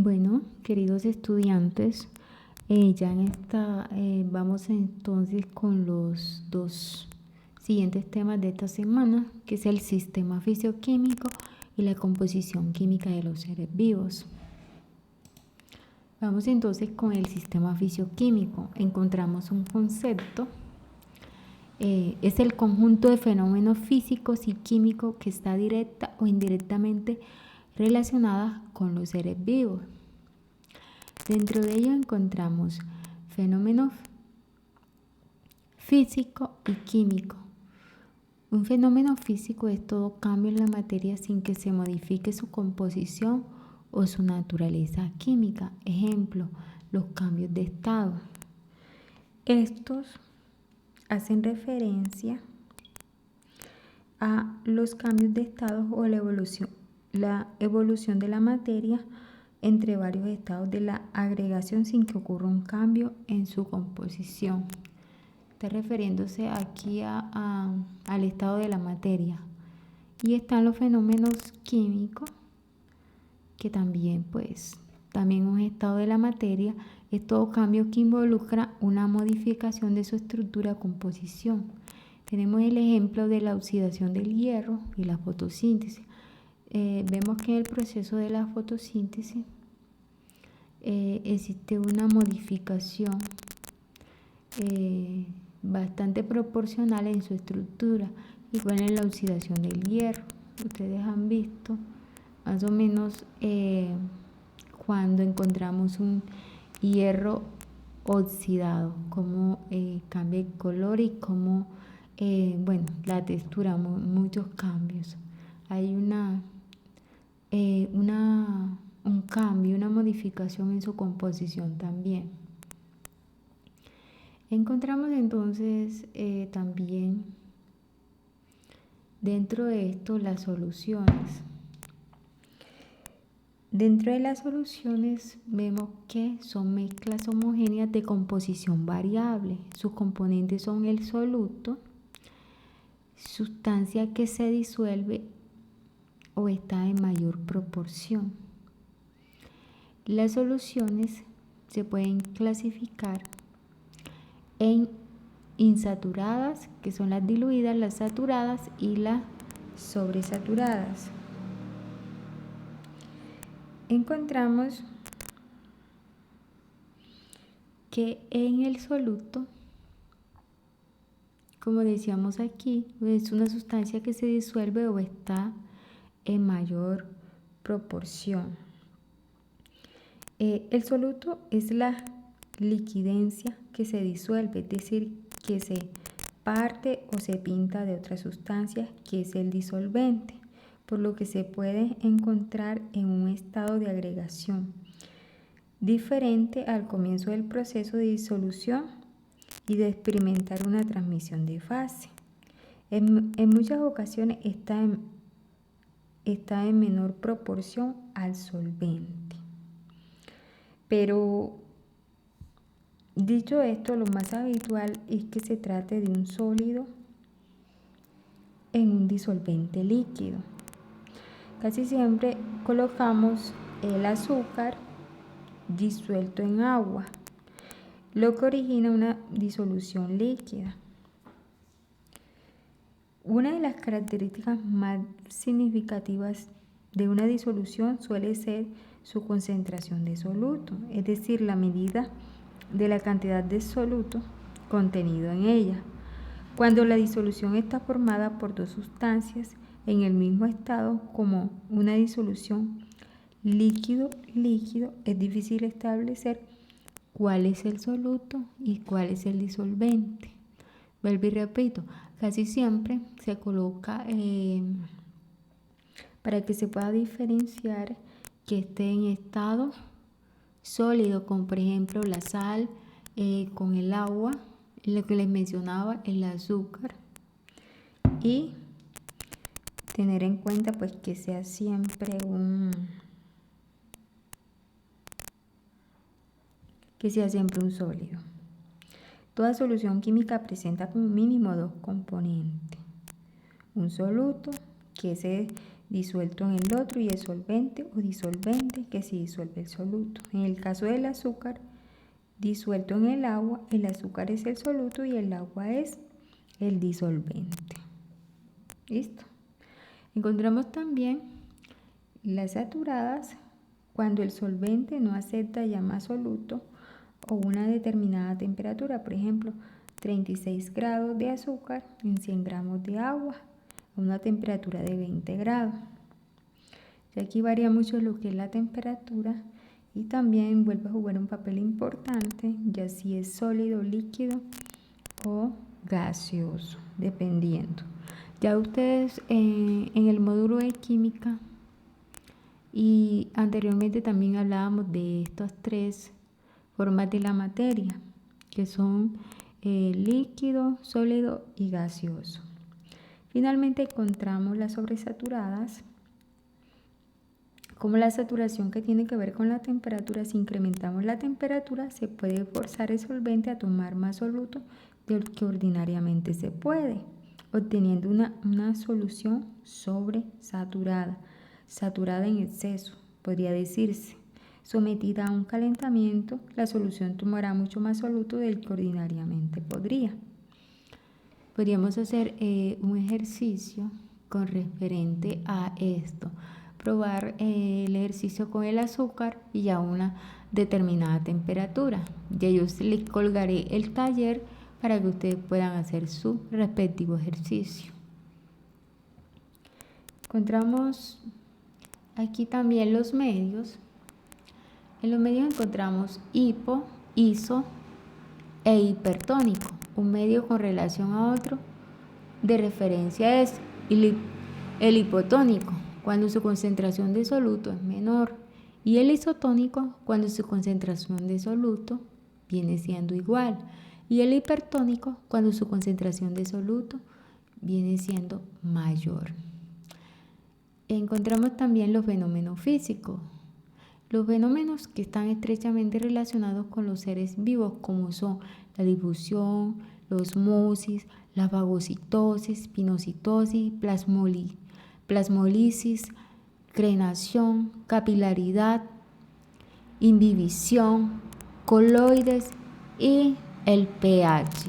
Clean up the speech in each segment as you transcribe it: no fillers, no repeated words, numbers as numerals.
Bueno, queridos estudiantes, ya en esta vamos entonces con los dos siguientes temas de esta semana, que es el sistema fisioquímico y la composición química de los seres vivos. Vamos entonces con el sistema fisioquímico. Encontramos un concepto, es el conjunto de fenómenos físicos y químicos que está directa o indirectamente relacionada con los seres vivos. Dentro de ello encontramos fenómenos físico y químico. Un fenómeno físico es todo cambio en la materia sin que se modifique su composición o su naturaleza química. Ejemplo, los cambios de estado. Estos hacen referencia a los cambios de estado o la evolución de la materia entre varios estados de la agregación sin que ocurra un cambio en su composición. Está refiriéndose aquí al estado de la materia. Y están los fenómenos químicos, que también un estado de la materia es todo cambio que involucra una modificación de su estructura o composición. Tenemos el ejemplo de la oxidación del hierro y la fotosíntesis. Vemos que en el proceso de la fotosíntesis existe una modificación bastante proporcional en su estructura, igual en la oxidación del hierro. Ustedes han visto más o menos cuando encontramos un hierro oxidado, cómo cambia el color y cómo la textura, muchos cambios. Hay un cambio, una modificación en su composición también. Encontramos entonces también dentro de esto las soluciones. Dentro de las soluciones vemos que son mezclas homogéneas de composición variable. Sus componentes son el soluto, sustancia que se disuelve o está en mayor proporción. Las soluciones se pueden clasificar en insaturadas, que son las diluidas, las saturadas y las sobresaturadas. Encontramos que en el soluto, como decíamos aquí, es una sustancia que se disuelve o está en mayor proporción. El soluto es la liquidencia que se disuelve, es decir, que se parte o se pinta de otra sustancia, que es el disolvente, por lo que se puede encontrar en un estado de agregación diferente al comienzo del proceso de disolución y de experimentar una transmisión de fase. En muchas ocasiones está en menor proporción al solvente. Pero dicho esto, lo más habitual es que se trate de un sólido en un disolvente líquido. Casi siempre colocamos el azúcar disuelto en agua, lo que origina una disolución líquida. Una de las características más significativas de una disolución suele ser su concentración de soluto, es decir, la medida de la cantidad de soluto contenido en ella. Cuando la disolución está formada por dos sustancias en el mismo estado, como una disolución líquido-líquido, es difícil establecer cuál es el soluto y cuál es el disolvente. Vuelvo y repito, casi siempre se coloca para que se pueda diferenciar que esté en estado sólido, como por ejemplo la sal con el agua, lo que les mencionaba, el azúcar, y tener en cuenta que sea siempre un sólido. Toda solución química presenta como mínimo dos componentes: un soluto, que ese disuelto en el otro y es solvente o disolvente que se disuelve el soluto. En el caso del azúcar, disuelto en el azúcar es el soluto y el agua es el disolvente. ¿Listo? Encontramos también las saturadas cuando el solvente no acepta ya más soluto o una determinada temperatura, por ejemplo, 36 grados de azúcar en 100 gramos de agua a una temperatura de 20 grados. Y aquí varía mucho lo que es la temperatura y también vuelve a jugar un papel importante, ya si es sólido, líquido o gaseoso, dependiendo. Ya ustedes en el módulo de química y anteriormente también hablábamos de estas tres formas de la materia, que son líquido, sólido y gaseoso. Finalmente encontramos las sobresaturadas, como la saturación que tiene que ver con la temperatura. Si incrementamos la temperatura, se puede forzar el solvente a tomar más soluto del que ordinariamente se puede, obteniendo una solución sobresaturada, saturada en exceso, podría decirse. Sometida a un calentamiento, la solución tomará mucho más soluto del que ordinariamente podría. Podríamos hacer un ejercicio con referente a esto. Probar el ejercicio con el azúcar y a una determinada temperatura. Ya yo les colgaré el taller para que ustedes puedan hacer su respectivo ejercicio. Encontramos aquí también los medios. En los medios encontramos hipo, iso e hipertónico. Un medio con relación a otro de referencia es el hipotónico, cuando su concentración de soluto es menor, y el isotónico, cuando su concentración de soluto viene siendo igual, y el hipertónico, cuando su concentración de soluto viene siendo mayor. Encontramos también los fenómenos físicos. Los fenómenos que están estrechamente relacionados con los seres vivos, como son la difusión, la osmosis, la fagocitosis, pinocitosis, plasmólisis, crenación, capilaridad, imbibición, coloides y el pH.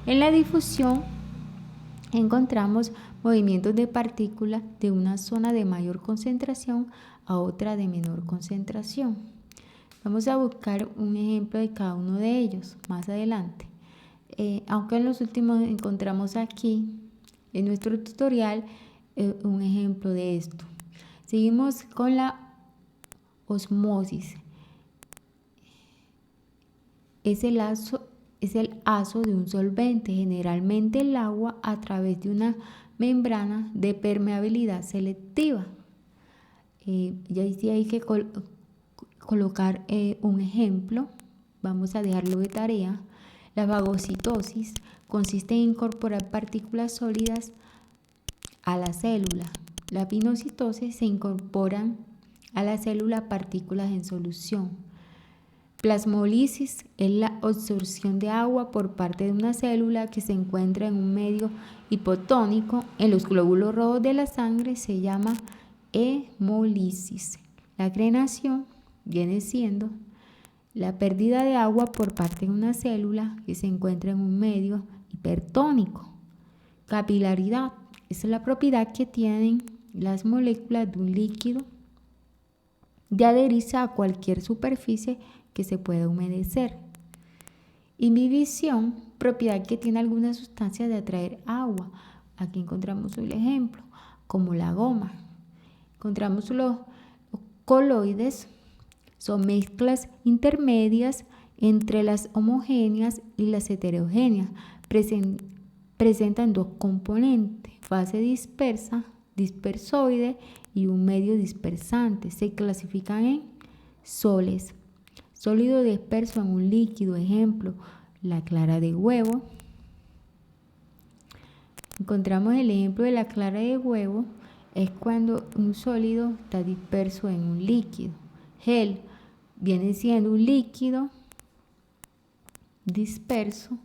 En la difusión encontramos movimientos de partículas de una zona de mayor concentración a otra de menor concentración. Vamos a buscar un ejemplo de cada uno de ellos más adelante. Aunque en los últimos encontramos aquí en nuestro tutorial un ejemplo de esto. Seguimos con la osmosis. Es el aso de un solvente, generalmente el agua, a través de una membrana de permeabilidad selectiva. Ya sí hay que colocar un ejemplo. Vamos a dejarlo de tarea. La fagocitosis consiste en incorporar partículas sólidas a la célula. La pinocitosis se incorporan a la célula partículas en solución. Plasmólisis es la absorción de agua por parte de una célula que se encuentra en un medio hipotónico. En los glóbulos rojos de la sangre se llama hemólisis. La crenación viene siendo la pérdida de agua por parte de una célula que se encuentra en un medio hipertónico. Capilaridad es la propiedad que tienen las moléculas de un líquido de adherirse a cualquier superficie que se pueda humedecer. Imbibición, propiedad que tiene alguna sustancia de atraer agua. Aquí encontramos el ejemplo, como la goma. Encontramos los coloides, son mezclas intermedias entre las homogéneas y las heterogéneas. Presentan dos componentes, fase dispersa, dispersoide y un medio dispersante. Se clasifican en soles. Sólido disperso en un líquido, ejemplo, la clara de huevo. Encontramos el ejemplo de la clara de huevo, es cuando un sólido está disperso en un líquido. Gel viene siendo un líquido disperso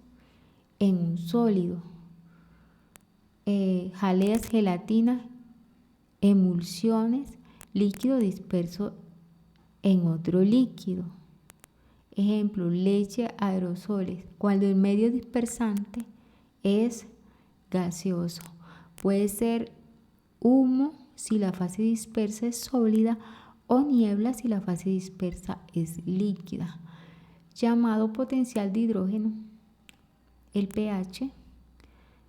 en un sólido. Jaleas, gelatina emulsiones, líquido disperso en otro líquido. Ejemplo, leche, aerosoles. Cuando el medio dispersante es gaseoso. Puede ser humo si la fase dispersa es sólida o niebla si la fase dispersa es líquida. Llamado potencial de hidrógeno, el pH.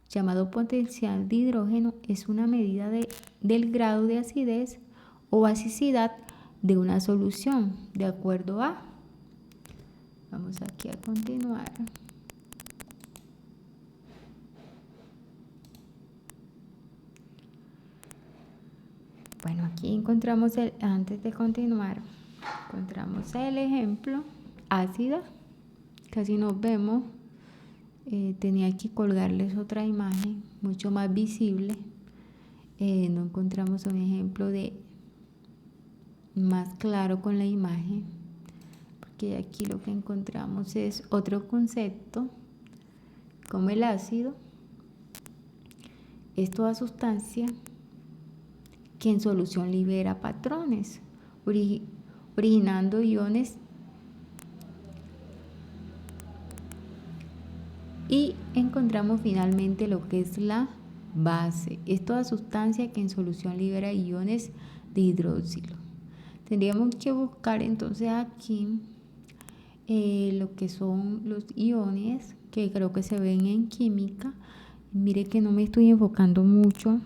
Llamado potencial de hidrógeno es una medida del grado de acidez o basicidad de una solución, de acuerdo a... Vamos aquí a continuar. Bueno, aquí encontramos, antes de continuar, encontramos el ejemplo ácida. Casi nos vemos. Tenía que colgarles otra imagen mucho más visible. No encontramos un ejemplo más claro con la imagen, porque aquí lo que encontramos es otro concepto, como el ácido. Es toda sustancia que en solución libera patrones, originando iones, y encontramos finalmente lo que es la base. Es toda sustancia que en solución libera iones de hidróxilo. Tendríamos que buscar entonces aquí lo que son los iones, que creo que se ven en química. Mire que no me estoy enfocando mucho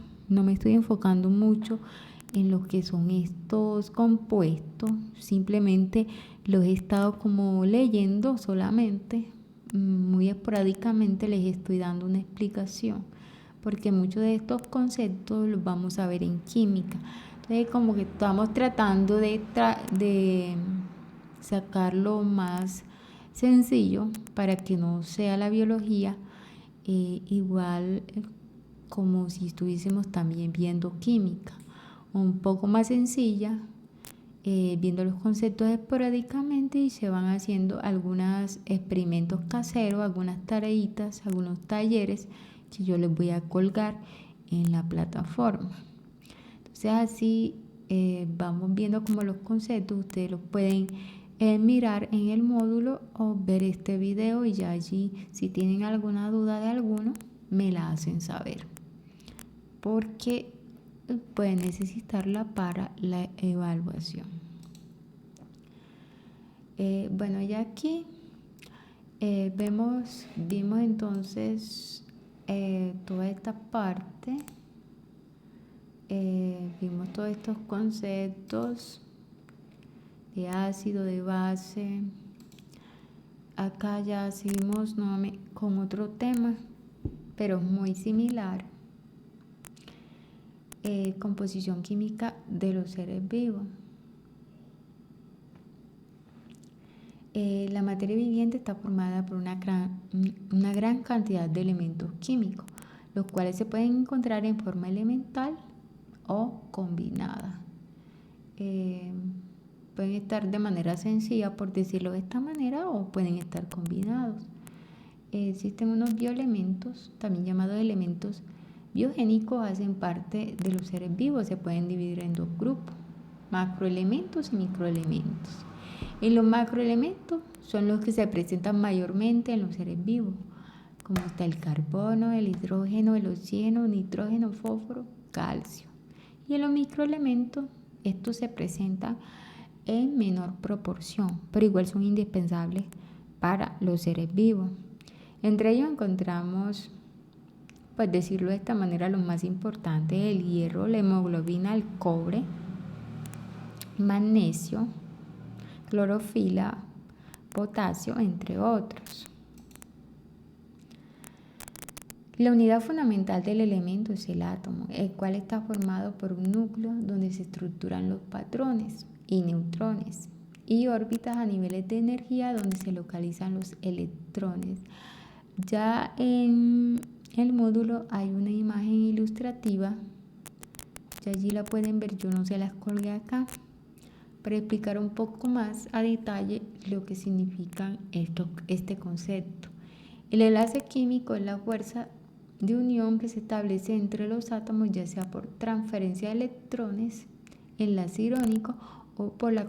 en lo que son estos compuestos. Simplemente los he estado como leyendo solamente. Muy esporádicamente les estoy dando una explicación, porque muchos de estos conceptos los vamos a ver en química. Entonces, como que estamos tratando de sacarlo más sencillo para que no sea la biología igual como si estuviésemos también viendo química, un poco más sencilla, viendo los conceptos esporádicamente, y se van haciendo algunos experimentos caseros, algunas tareitas, algunos talleres que yo les voy a colgar en la plataforma. Entonces así vamos viendo como los conceptos ustedes los pueden mirar en el módulo o ver este video, y ya allí, si tienen alguna duda de alguno, me la hacen saber, porque pueden necesitarla para la evaluación. Bueno, ya aquí vimos entonces toda esta parte, vimos todos estos conceptos de ácido, de base. Acá ya seguimos nuevamente con otro tema, pero muy similar. Composición química de los seres vivos. La materia viviente está formada por una gran cantidad de elementos químicos, los cuales se pueden encontrar en forma elemental o combinada. Pueden estar de manera sencilla, por decirlo de esta manera, o pueden estar combinados. Existen unos bioelementos, también llamados elementos biogénicos, hacen parte de los seres vivos. Se pueden dividir en dos grupos: macroelementos y microelementos. Y los macroelementos son los que se presentan mayormente en los seres vivos, como está el carbono, el hidrógeno, el oxígeno, nitrógeno, fósforo, calcio. Y en los microelementos, estos se presentan en menor proporción, pero igual son indispensables para los seres vivos. Entre ellos encontramos, pues decirlo de esta manera, los más importantes: el hierro, la hemoglobina, el cobre, magnesio, clorofila, potasio, entre otros. La unidad fundamental del elemento es el átomo, el cual está formado por un núcleo donde se estructuran los patrones y neutrones, y órbitas a niveles de energía donde se localizan los electrones. Ya en el módulo hay una imagen ilustrativa, ya allí la pueden ver, yo no se las colgué acá, para explicar un poco más a detalle lo que significa este concepto. El enlace químico es la fuerza de unión que se establece entre los átomos, ya sea por transferencia de electrones, enlace iónico o por la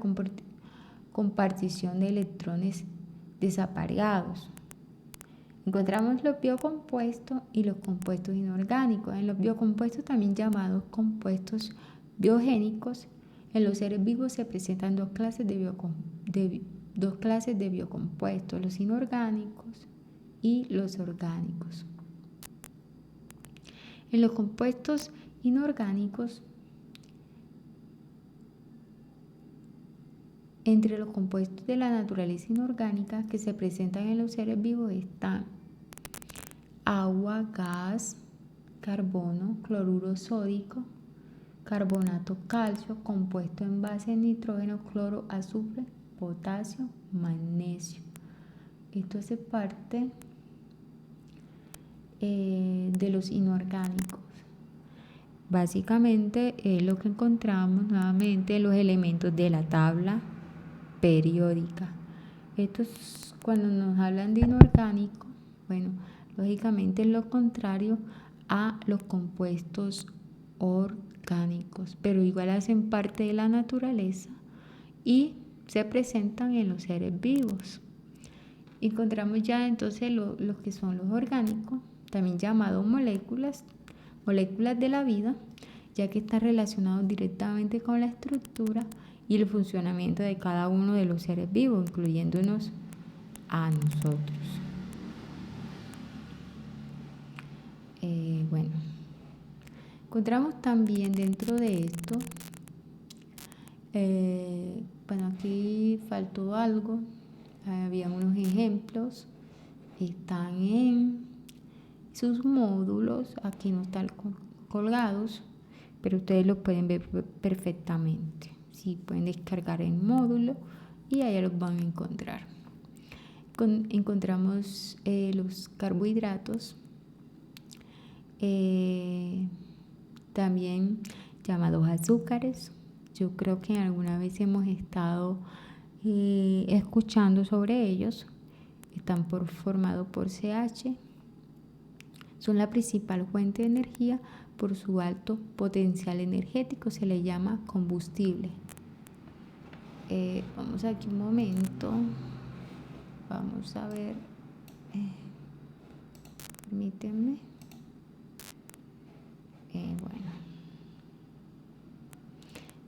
compartición de electrones desapareados. Encontramos los biocompuestos y los compuestos inorgánicos. En los biocompuestos, también llamados compuestos biogénicos, en los seres vivos se presentan dos clases de biocompuestos, los inorgánicos y los orgánicos. En los compuestos inorgánicos, entre los compuestos de la naturaleza inorgánica que se presentan en los seres vivos están agua, gas, carbono, cloruro sódico, carbonato calcio, compuesto en base de nitrógeno, cloro, azufre, potasio, magnesio. Esto hace parte de los inorgánicos. Básicamente es lo que encontramos nuevamente en los elementos de la tabla periódica. Esto es cuando nos hablan de inorgánico, bueno, lógicamente es lo contrario a los compuestos orgánicos, pero igual hacen parte de la naturaleza y se presentan en los seres vivos. Encontramos ya entonces lo que son los orgánicos, también llamados moléculas de la vida, ya que están relacionados directamente con la estructura y el funcionamiento de cada uno de los seres vivos, incluyéndonos a nosotros. Bueno, encontramos también dentro de esto, aquí faltó algo, había unos ejemplos, están en sus módulos, aquí no están colgados, pero ustedes los pueden ver perfectamente. Sí, pueden descargar el módulo y allá los van a encontrar. Encontramos los carbohidratos, también llamados azúcares. Yo creo que alguna vez hemos estado escuchando sobre ellos. Están formados por CH. Son la principal fuente de energía por su alto potencial energético. Se le llama combustible. Vamos aquí un momento. Vamos a ver. Permítanme. Bueno.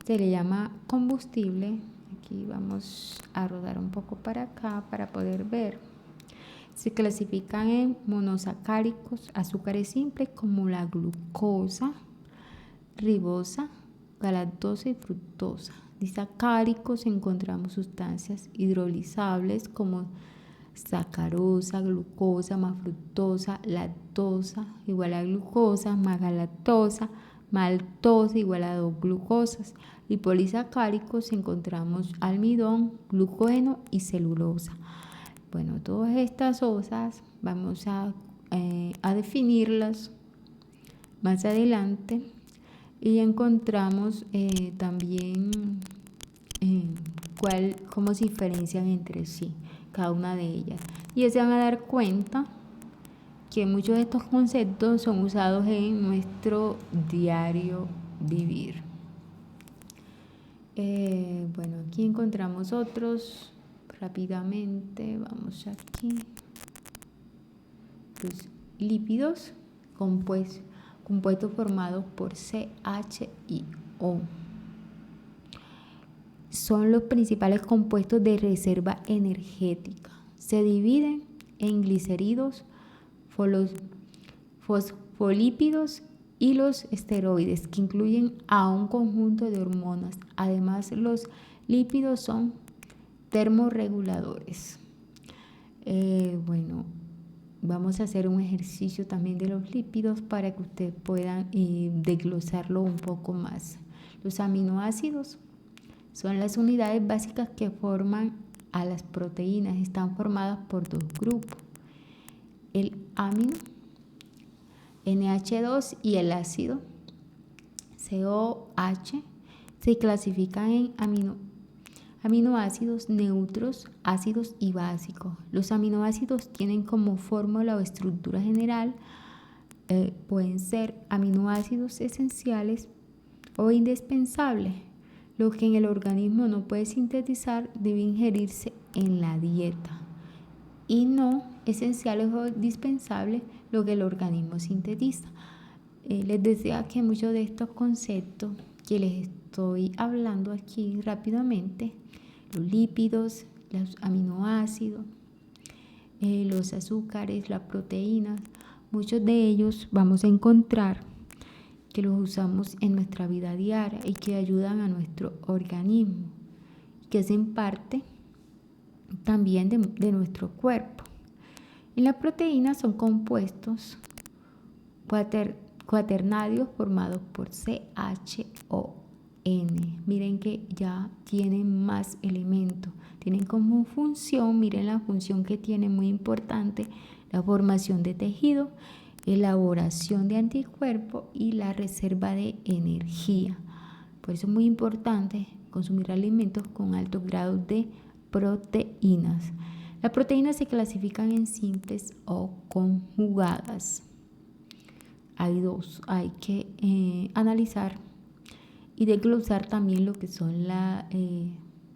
Se le llama combustible. Aquí vamos a rodar un poco para acá para poder ver. Se clasifican en monosacáridos, azúcares simples como la glucosa, ribosa, galactosa y fructosa. Disacáridos encontramos sustancias hidrolizables como sacarosa, glucosa más fructosa, lactosa igual a glucosa más galactosa, maltosa igual a 2 glucosas. Y polisacáridos encontramos almidón, glucógeno y celulosa. Bueno, todas estas cosas vamos a definirlas más adelante y encontramos también cómo se diferencian entre sí cada una de ellas. Y se van a dar cuenta que muchos de estos conceptos son usados en nuestro diario vivir. Bueno, aquí encontramos otros. Rápidamente, vamos aquí. Los lípidos compuestos formados por CH y O. Son los principales compuestos de reserva energética. Se dividen en glicéridos, fosfolípidos y los esteroides, que incluyen a un conjunto de hormonas. Además, los lípidos son termorreguladores. Bueno, vamos a hacer un ejercicio también de los lípidos para que ustedes puedan desglosarlo un poco más. Los aminoácidos son las unidades básicas que forman a las proteínas. Están formadas por dos grupos: el amino, NH2, y el ácido, COH. Se clasifican en aminoácidos neutros, ácidos y básicos. Los aminoácidos tienen como fórmula o estructura general pueden ser aminoácidos esenciales o indispensables. Lo que en el organismo no puede sintetizar debe ingerirse en la dieta, y no esenciales o dispensables lo que el organismo sintetiza. Les decía que muchos de estos conceptos que les estoy hablando aquí rápidamente, los lípidos, los aminoácidos, los azúcares, las proteínas, muchos de ellos vamos a encontrar que los usamos en nuestra vida diaria y que ayudan a nuestro organismo, que hacen parte también de nuestro cuerpo. Y las proteínas son compuestos cuaternarios formados por CHON. Miren que ya tienen más elementos, tienen como función, miren la función que tiene muy importante, la formación de tejido, elaboración de anticuerpos y la reserva de energía. Por eso es muy importante consumir alimentos con altos grados de proteínas. Las proteínas se clasifican en simples o conjugadas. Hay dos, hay que analizar y desglosar también lo que son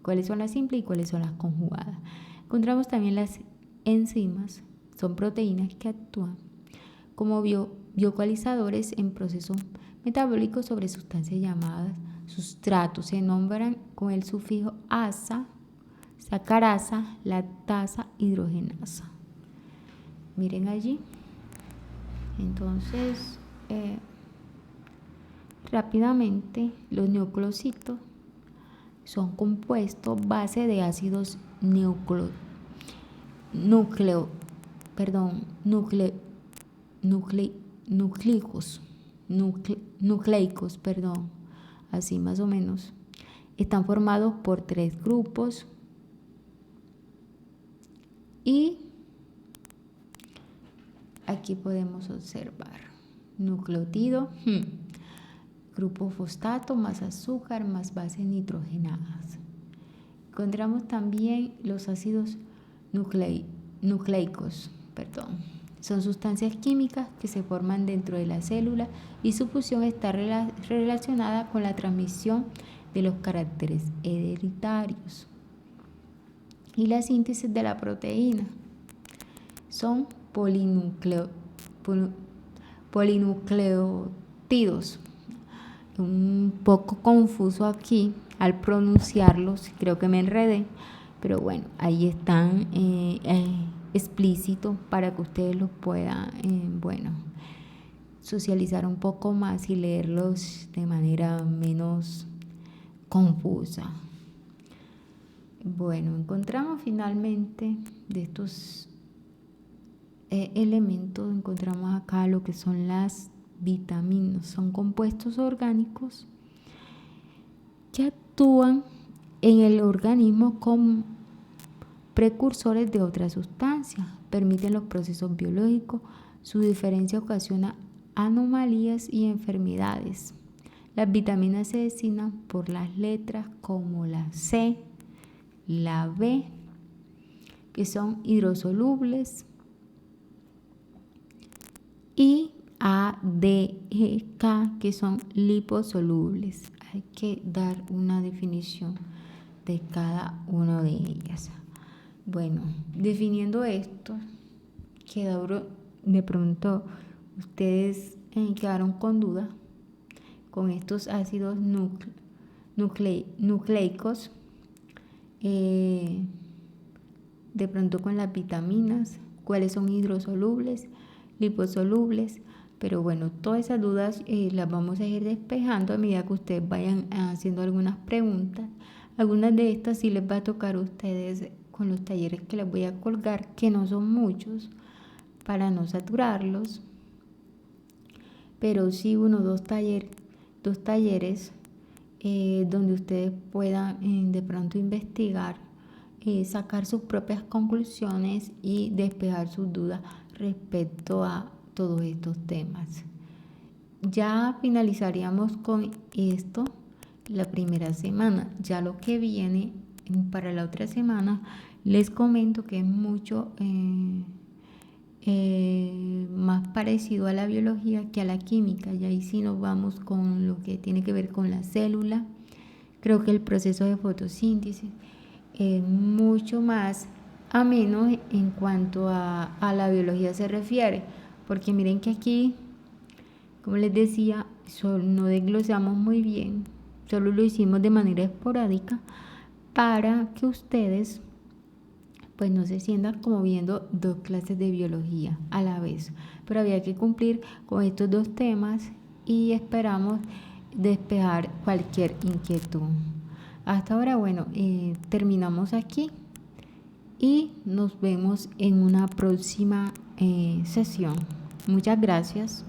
cuáles son las simples y cuáles son las conjugadas. Encontramos también las enzimas, son proteínas que actúan como biocoalizadores en procesos metabólicos sobre sustancias llamadas sustratos. Se nombran con el sufijo asa, sacarasa, lactasa, hidrogenasa. Miren allí. Entonces, rápidamente, los nucleocitos son compuestos base de ácidos nucleicos, así más o menos. Están formados por 3 grupos y aquí podemos observar nucleótido, grupo fosfato más azúcar más bases nitrogenadas. Encontramos también los ácidos nucleicos, son sustancias químicas que se forman dentro de la célula y su fusión está relacionada con la transmisión de los caracteres hereditarios. Y la síntesis de la proteína son polinucleótidos. Un poco confuso aquí al pronunciarlos, creo que me enredé, pero bueno, ahí están explícitos para que ustedes los puedan socializar un poco más y leerlos de manera menos confusa. Bueno, encontramos finalmente de estos elementos, encontramos acá lo que son las vitaminas. Son compuestos orgánicos que actúan en el organismo como precursores de otras sustancias, permiten los procesos biológicos. Su diferencia ocasiona anomalías y enfermedades. Las vitaminas se designan por las letras como la C, la B, que son hidrosolubles, y A, D, E, K, que son liposolubles. Hay que dar una definición de cada una de ellas. Bueno, definiendo esto, de pronto ustedes quedaron con duda con estos ácidos nucleicos, de pronto con las vitaminas, cuáles son hidrosolubles, liposolubles, pero bueno, todas esas dudas las vamos a ir despejando a medida que ustedes vayan haciendo algunas preguntas. Algunas de estas sí les va a tocar a ustedes con los talleres que les voy a colgar, que no son muchos, para no saturarlos, pero sí dos talleres donde ustedes puedan de pronto investigar, sacar sus propias conclusiones y despejar sus dudas respecto a todos estos temas. Ya finalizaríamos con esto la primera semana. Ya lo que viene para la otra semana les comento que es mucho más parecido a la biología que a la química, y ahí sí nos vamos con lo que tiene que ver con la célula. Creo que el proceso de fotosíntesis es mucho más ameno en cuanto a la biología se refiere, porque miren que aquí, como les decía, no desglosamos muy bien, solo lo hicimos de manera esporádica para que ustedes pues no se sientan como viendo dos clases de biología a la vez, pero había que cumplir con estos dos temas y esperamos despejar cualquier inquietud. Hasta ahora, bueno, terminamos aquí y nos vemos en una próxima sesión. Muchas gracias.